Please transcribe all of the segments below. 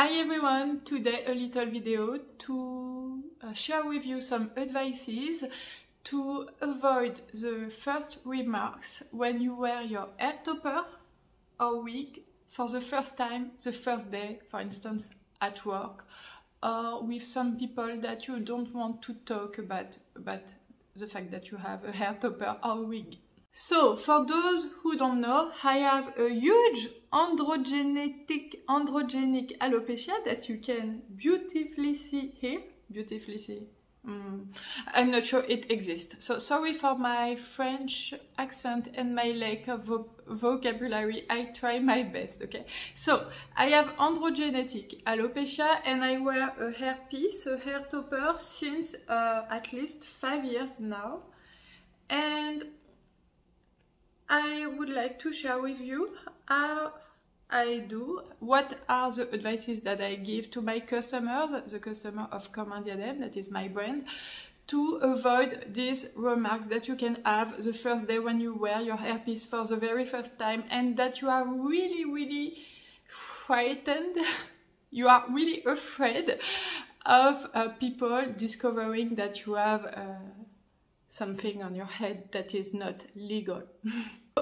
Hi everyone, today a little video to share with you some advices to avoid the first remarks when you wear your hair topper or wig for the first time, the first day, for instance at work, or with some people that you don't want to talk about the fact that you have a hair topper or wig. So, for those who don't know, I have a huge androgenic alopecia that you can beautifully see here. I'm not sure it exists. So sorry for my French accent and my lack of vocabulary. I try my best, okay? So, I have androgenic alopecia and I wear a hairpiece, a hair topper, since at least 5 years now. And I would like to share with you how I do, what are the advices that I give to my customers, the customer of Comme, diadème, that is my brand, to avoid these remarks that you can have the first day when you wear your hairpiece for the very first time and that you are really frightened, you are really afraid of people discovering that you have something on your head that is not legal.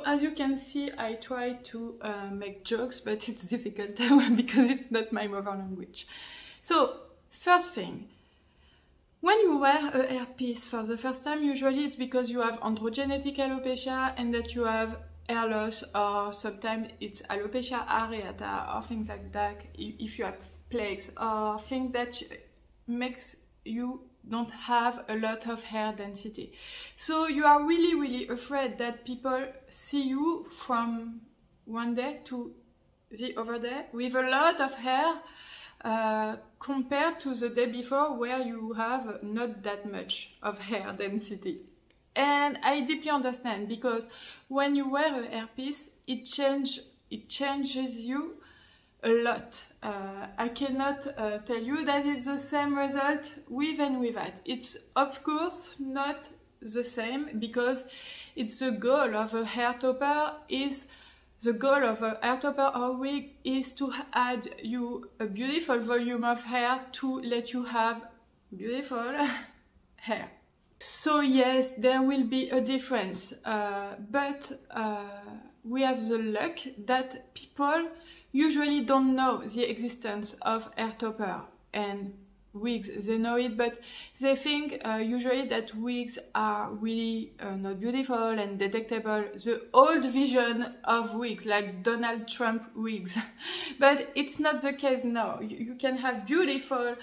As you can see, I try to make jokes, but it's difficult because it's not my mother language. So, first thing, when you wear a hairpiece for the first time, usually it's because you have androgenic alopecia and that you have hair loss, or sometimes it's alopecia areata or things like that, if you have plaques or things that makes you don't have a lot of hair density. So you are really afraid that people see you from one day to the other day with a lot of hair compared to the day before where you have not that much of hair density. And I deeply understand, because when you wear a hairpiece, it changes you a lot. I cannot tell you that it's the same result with and without. It's of course not the same, because it's the goal of a hair topper or wig is to add you a beautiful volume of hair to let you have beautiful hair. So yes, there will be a difference, but we have the luck that people usually don't know the existence of hair topper and wigs. They know it, but they think usually that wigs are really not beautiful and detectable. The old vision of wigs, like Donald Trump wigs. But it's not the case now. You can have beautiful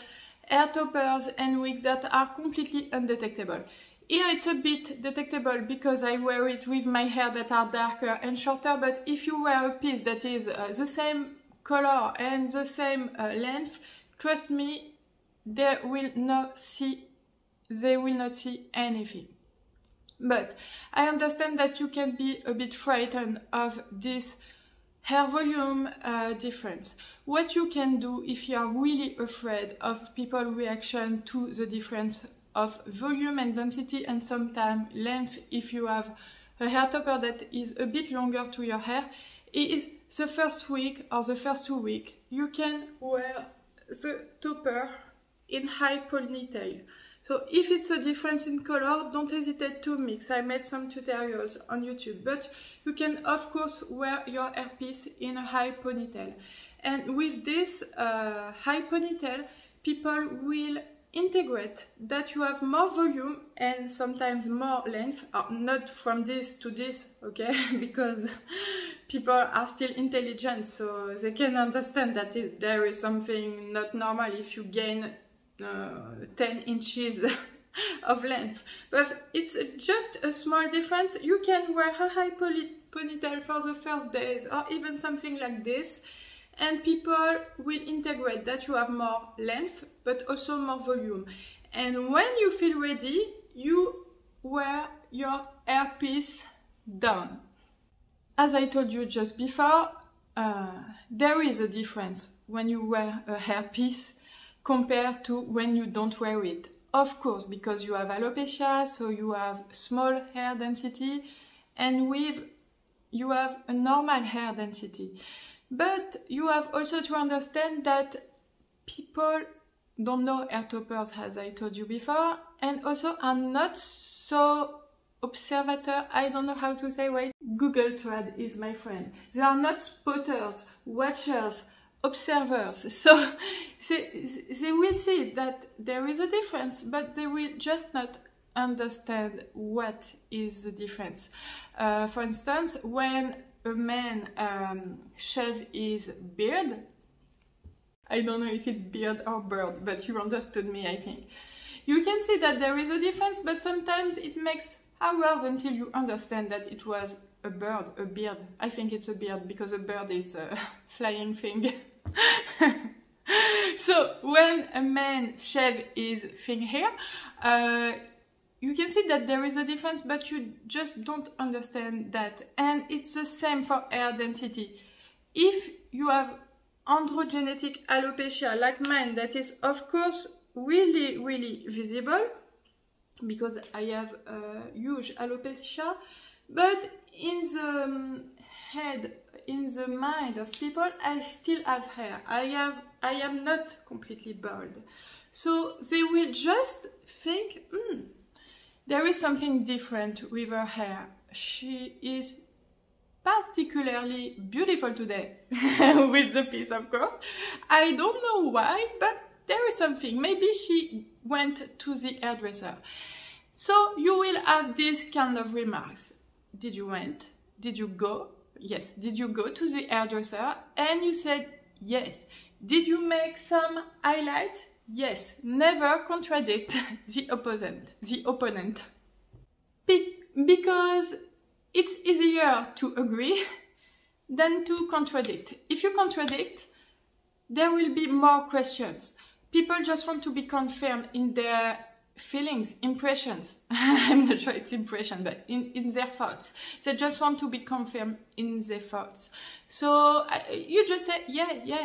hair toppers and wigs that are completely undetectable. Here it's a bit detectable because I wear it with my hair that are darker and shorter, but if you wear a piece that is the same color and the same length, trust me, they will not see anything. But I understand that you can be a bit frightened of this hair volume difference. What you can do if you are really afraid of people's reaction to the difference of volume and density, and sometimes length if you have a hair topper that is a bit longer to your hair, is the first week or the first 2 weeks you can wear the topper in high ponytail. So if it's a difference in color, don't hesitate to mix. I made some tutorials on YouTube, but you can of course wear your hairpiece in a high ponytail. And with this high ponytail, people will integrate that you have more volume and sometimes more length, not from this to this, okay, because people are still intelligent, so they can understand that there is something not normal if you gain 10 inches of length. But it's just a small difference. You can wear a high ponytail for the first days, or even something like this, and people will integrate that you have more length but also more volume. And when you feel ready, you wear your hairpiece down. As I told you just before, there is a difference when you wear a hairpiece compared to when you don't wear it. Of course, because you have alopecia, so you have small hair density, and you have a normal hair density. But you have also to understand that people don't know hair toppers, as I told you before, and also I'm not so observator, I don't know how to say, wait, Google Trad is my friend. They are not spotters, watchers, observers, so they will see that there is a difference, but they will just not understand what is the difference. For instance, when a man shave his beard, I don't know if it's beard or bird, but you understood me, I think. You can see that there is a difference, but sometimes it makes hours until you understand that it was a bird, a beard. I think it's a beard because a bird is a flying thing. So when a man shave his thing here, you can see that there is a difference, but you just don't understand that. And it's the same for hair density. If you have androgenetic alopecia like mine, that is of course really visible, because I have a huge alopecia, but in the head, in the mind of people, I still have hair. I am not completely bald. So they will just think, there is something different with her hair. She is particularly beautiful today, with the piece, of course. I don't know why, but there is something. Maybe she went to the hairdresser. So you will have this kind of remarks. Did you went? Did you go? Yes. Did you go to the hairdresser? And you said yes. Did you make some highlights? Yes. Never contradict the opponent. Because it's easier to agree than to contradict. If you contradict, there will be more questions. People just want to be confirmed in their feelings, impressions. I'm not sure it's impression, but in their thoughts. They just want to be confirmed in their thoughts. So you just say, yeah,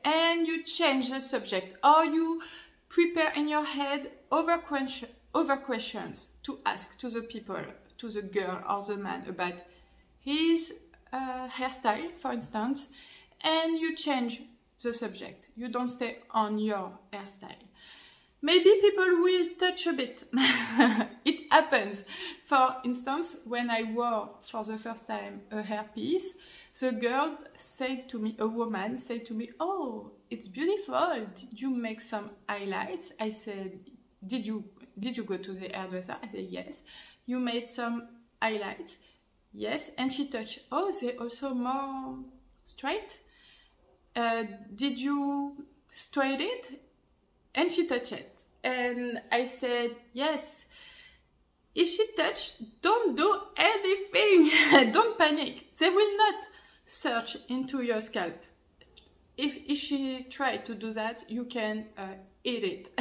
and you change the subject, or you prepare in your head over questions to ask to the people, to the girl or the man about his hairstyle, for instance, and you change the subject. You don't stay on your hairstyle. Maybe people will touch a bit. It happens. For instance, when I wore for the first time a hairpiece, the girl said to me, a woman said to me, "Oh, it's beautiful. Did you make some highlights?" I said, Did you go to the hairdresser?" I said, "Yes." "You made some highlights?" "Yes." And she touched, "Oh, they're also more straight." "Did you straight it?" And she touched it. And I said, "Yes." If she touched, don't do anything. Don't panic. They will not search into your scalp. If she tried to do that, you can eat it.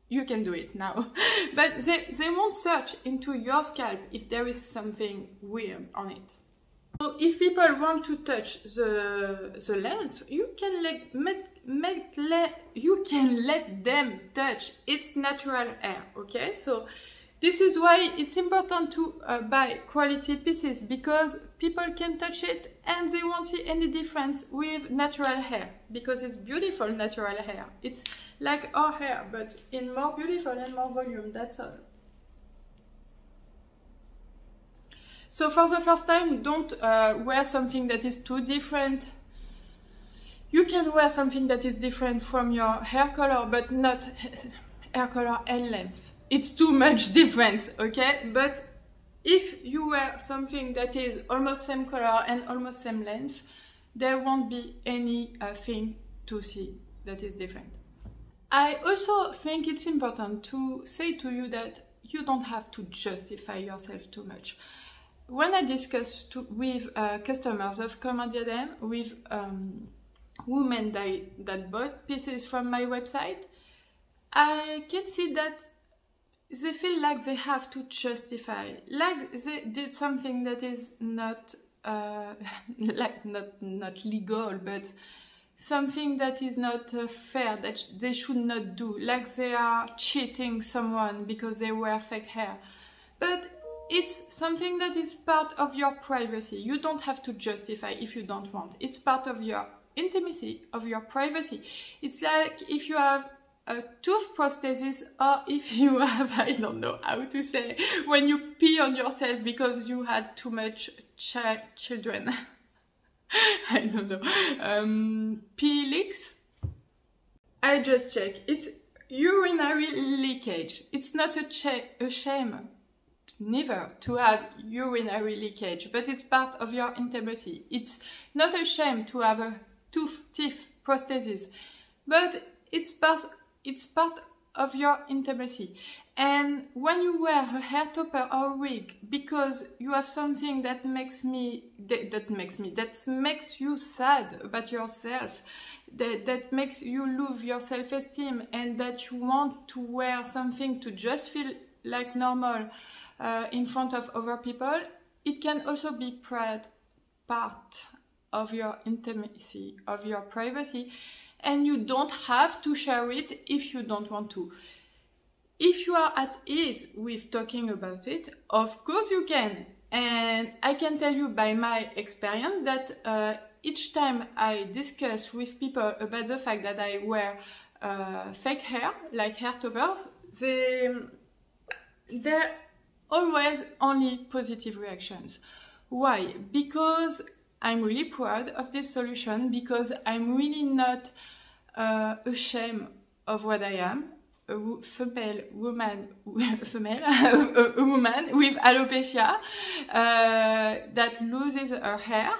You can do it now. But they won't search into your scalp if there is something weird on it. So if people want to touch the length, you can let them touch. It's natural hair, okay? So this is why it's important to buy quality pieces, because people can touch it and they won't see any difference with natural hair, because it's beautiful natural hair. It's like our hair, but in more beautiful and more volume, that's all. So for the first time, don't wear something that is too different. You can wear something that is different from your hair color, but not hair color and length. It's too much difference, okay? But if you wear something that is almost same color and almost same length, there won't be anything to see that is different. I also think it's important to say to you that you don't have to justify yourself too much. When I discuss with customers of Comme, diadème, with women that bought pieces from my website, I can see that they feel like they have to justify, like they did something that is not not legal, but something that is not fair, that they should not do, like they are cheating someone because they wear fake hair. But it's something that is part of your privacy. You don't have to justify if you don't want. It's part of your intimacy, of your privacy. It's like if you have a tooth prosthesis, or if you have, I don't know how to say, when you pee on yourself because you had too much children. I don't know. Pee leaks? I just check. It's urinary leakage. It's not a shame, never, to have urinary leakage, but it's part of your intimacy. It's not a shame to have a teeth prosthesis, but it's part of your intimacy. And when you wear a hair topper or wig because you have something that makes you sad about yourself, that makes you lose your self-esteem, and that you want to wear something to just feel like normal in front of other people, it can also be part of your intimacy, of your privacy, and you don't have to share it if you don't want to. If you are at ease with talking about it, of course you can. And I can tell you by my experience that each time I discuss with people about the fact that I wear fake hair, like hair toppers, they're always only positive reactions. Why? Because I'm really proud of this solution, because I'm really not ashamed of what I am. A woman with alopecia that loses her hair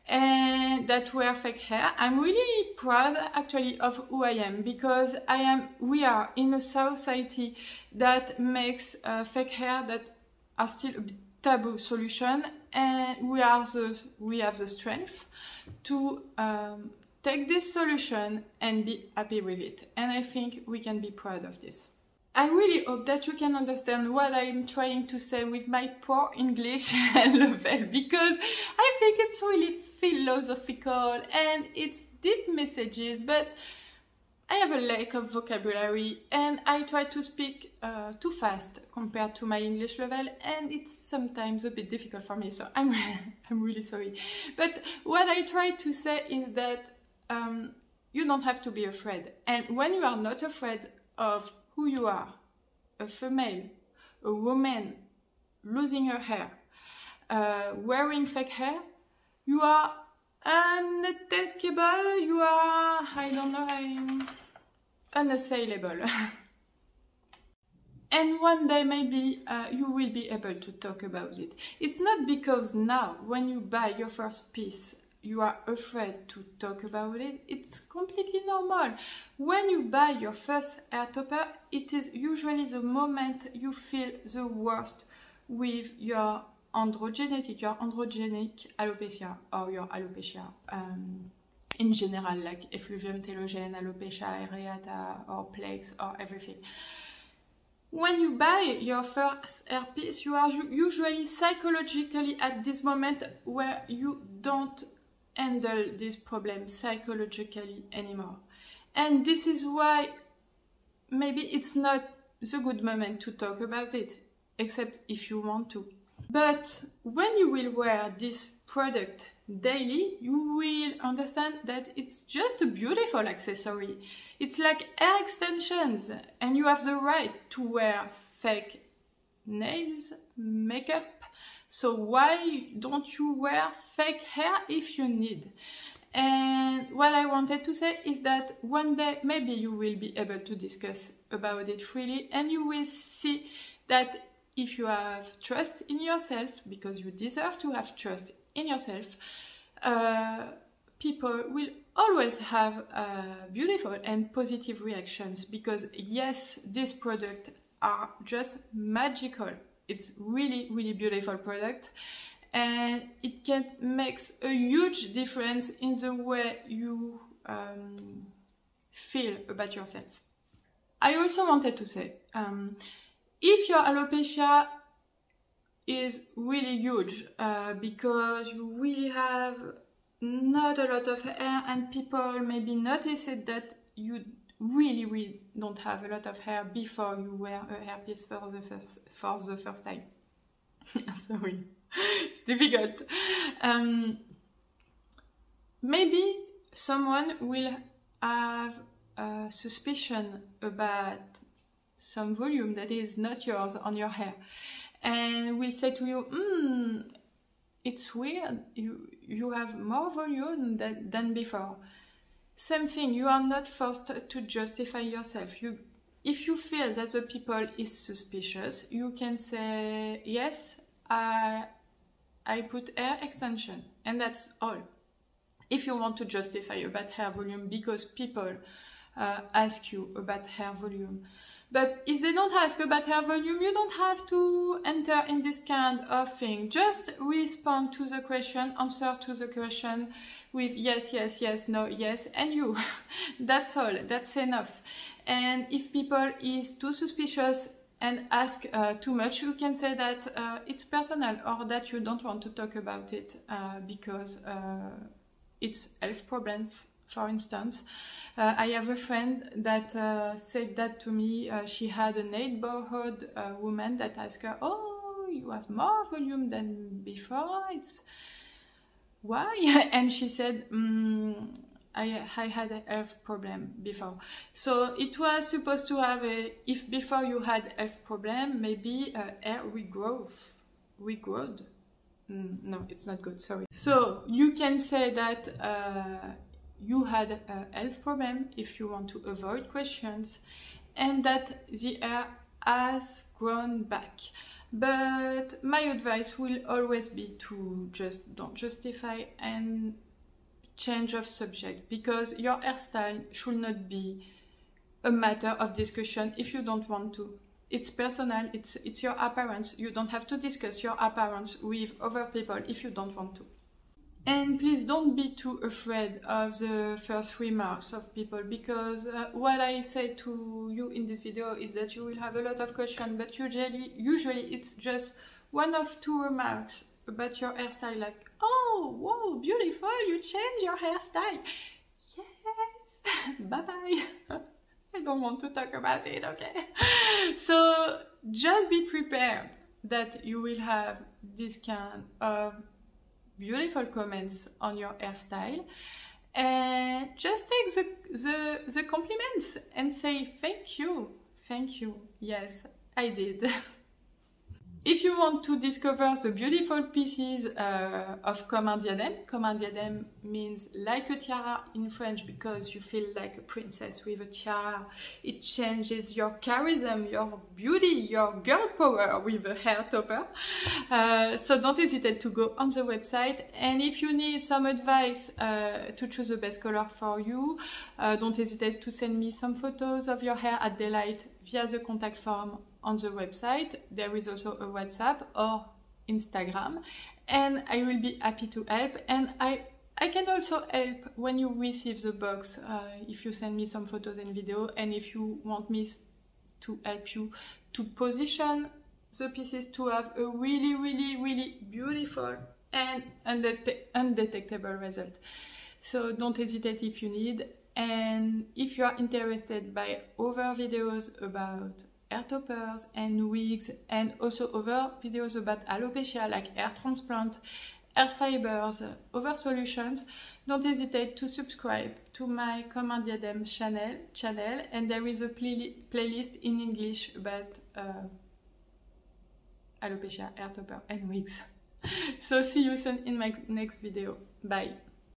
and that wear fake hair. I'm really proud actually of who I am, because we are in a society that makes fake hair that are still a taboo solution, and we have the strength to take this solution and be happy with it. And I think we can be proud of this. I really hope that you can understand what I'm trying to say with my poor English level, because I think it's really philosophical and it's deep messages, but I have a lack of vocabulary and I try to speak too fast compared to my English level, and it's sometimes a bit difficult for me, so I'm really sorry. But what I try to say is that you don't have to be afraid. And when you are not afraid of who you are, a female, a woman, losing her hair, wearing fake hair, you are unattackable, you are, I don't know, unassailable. And one day maybe you will be able to talk about it. It's not because now, when you buy your first piece, you are afraid to talk about it. It's completely normal. When you buy your first hair topper, it is usually the moment you feel the worst with your androgenic alopecia, or your alopecia in general, like effluvium telogene, alopecia areata, or plaques, or everything. When you buy your first hairpiece, you are usually psychologically at this moment where you don't handle this problem psychologically anymore. And this is why maybe it's not the good moment to talk about it, except if you want to. But when you will wear this product daily, you will understand that it's just a beautiful accessory. It's like hair extensions, and you have the right to wear fake nails, makeup. So why don't you wear fake hair if you need? And what I wanted to say is that one day maybe you will be able to discuss about it freely, and you will see that if you have trust in yourself, because you deserve to have trust in yourself, people will always have beautiful and positive reactions, because yes, these products are just magical. It's really, really beautiful product, and it can make a huge difference in the way you feel about yourself. I also wanted to say, if your alopecia is really huge because you really have not a lot of hair, and people maybe notice it that you really don't have a lot of hair before you wear a hairpiece for the first time. Sorry, it's difficult. Maybe someone will have a suspicion about some volume that is not yours on your hair, and will say to you, it's weird, you have more volume than before. Same thing, you are not forced to justify yourself. If you feel that the people is suspicious, you can say, yes, I put hair extension, and that's all. If you want to justify about hair volume because people ask you about hair volume. But if they don't ask about hair volume, you don't have to enter in this kind of thing. Just respond to the question, answer to the question with yes, yes, yes, no, yes, and you. That's all. That's enough. And if people is too suspicious and ask too much, you can say that it's personal, or that you don't want to talk about it because it's health problem, for instance. I have a friend that said that to me. She had a neighborhood woman that asked her, oh, you have more volume than before, it's why? And she said, I had a health problem before. So it was supposed to have if before you had health problem, maybe hair regrowth. No, it's not good, sorry. So you can say that you had a health problem if you want to avoid questions, and that the hair has grown back. But my advice will always be to just don't justify and change of subject, because your hairstyle should not be a matter of discussion if you don't want to. It's personal, it's your appearance. You don't have to discuss your appearance with other people if you don't want to. And please don't be too afraid of the first remarks of people, because what I say to you in this video is that you will have a lot of questions, but usually it's just one of two remarks about your hairstyle, like, oh, whoa, beautiful, you changed your hairstyle. Yes, bye-bye. I don't want to talk about it, okay? So just be prepared that you will have this kind of beautiful comments on your hairstyle, and just take the compliments and say thank you, yes, I did. If you want to discover the beautiful pieces of Comme, diadème means like a tiara in French, because you feel like a princess with a tiara. It changes your charisma, your beauty, your girl power with a hair topper. So don't hesitate to go on the website. And if you need some advice to choose the best color for you, don't hesitate to send me some photos of your hair at daylight via the contact form on the website. There is also a WhatsApp or Instagram, and I will be happy to help. And I can also help when you receive the box, if you send me some photos and video, and if you want me to help you to position the pieces to have a really beautiful and undetectable result. So don't hesitate if you need. And if you are interested by other videos about hair toppers and wigs, and also other videos about alopecia like hair transplant, hair fibers, other solutions, don't hesitate to subscribe to my Comme, diadème channel, and there is a playlist in English about alopecia, hair topper and wigs. So see you soon in my next video. Bye.